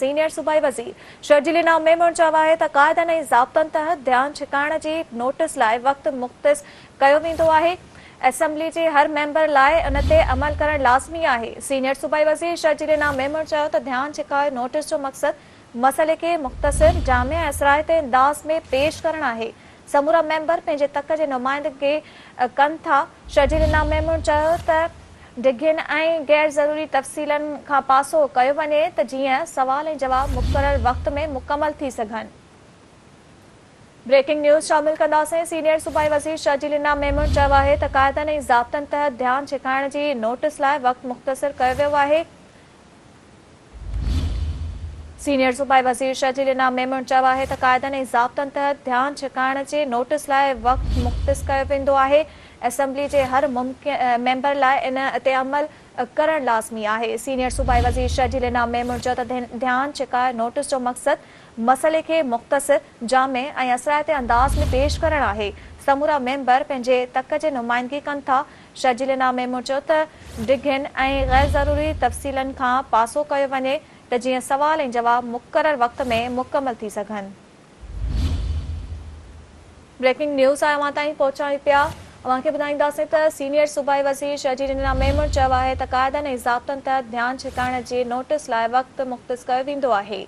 Senior सूबाई वज़ीर शर्जील इनाम मेमून चयो आहे त क़ाइदनि ऐं ज़ाब्तनि तहत ध्यान ठिकाइण जी नोटिस लाइ वक़्तु मुख़्तस कयो वेंदो आहे। असेंबली जे हर मेंबर लाइ इन ते अमल करणु लाज़मी आहे। सीनियर सूबाई वज़ीर शर्जील इनाम मेमून चयो त ध्यान ठिकाए नोटिस जो मक़सदु मसइले खे मुख़्तसिर, जामे ऐं असराइते अंदाज़ में पेश करणु आहे। समूरा मेंबर पंहिंजे तक जे नुमाइंदगी कनि था। शर्जील इनाम मेमून चयो त डिघियुनि ऐं गैर ज़रूरी तफ़सीलनि खां पासो कयो वञे त जीअं सवाल ऐं जवाब मुक़रर वक़्त में मुकमल थी सघनि। ब्रेकिंग न्यूज़ शामिल कंदासीं। सीनियर सूबाई वज़ीर शर्जील इनाम मेमून चयो आहे त क़ाइदनि ऐं ज़ाब्तनि तहत ध्यान ठिकाइण जी नोटिस लाइ वक़्तु मुख़्तसिर कयो वियो आहे। सीनियर सूबाई वज़ीर शर्जील इनाम मेमून चयो आहे त क़ाइदनि ऐं ज़ाब्तनि तहत ध्यान ठिकाइण जे नोटिस लाइ वक़्तु मुख़्तस कयो वेंदो आहे। असेंबली जे हर मेंबर लाइ इन ते अमल करणु लाज़मी आहे। सीनियर सूबाई वज़ीर शर्जील इनाम मेमून चयो त ध्यान ठिकाए नोटिस जो मक़सदु मसइले खे मुख़्तसिर, जामे ऐं असराइते अंदाज़ में पेश करणु आहे। समूरा मेंबर पंहिंजे तक जे नुमाइंदगी कनि था। शर्जील इनाम मेमून चयो त डिघियुनि ऐं गैर ज़रूरी तफ़सीलनि खां पासो कयो वञे त जीअं सवाल ऐं जवाब मुक़रर वक़्त में मुकमल थी सघनि। ब्रेकिंग न्यूज़ अवां ताईं पहुचायूं पिया। अवांखे ॿुधाईंदासीं त सीनियर सूबाई वज़ीर शर्जील इनाम मेमून चयो आहे त क़ाइदनि ऐं ज़ाब्तनि तहत ध्यान ठिकाइण जी नोटिस लाइ वक़्तु मुख़्तस कयो वेंदो आहे।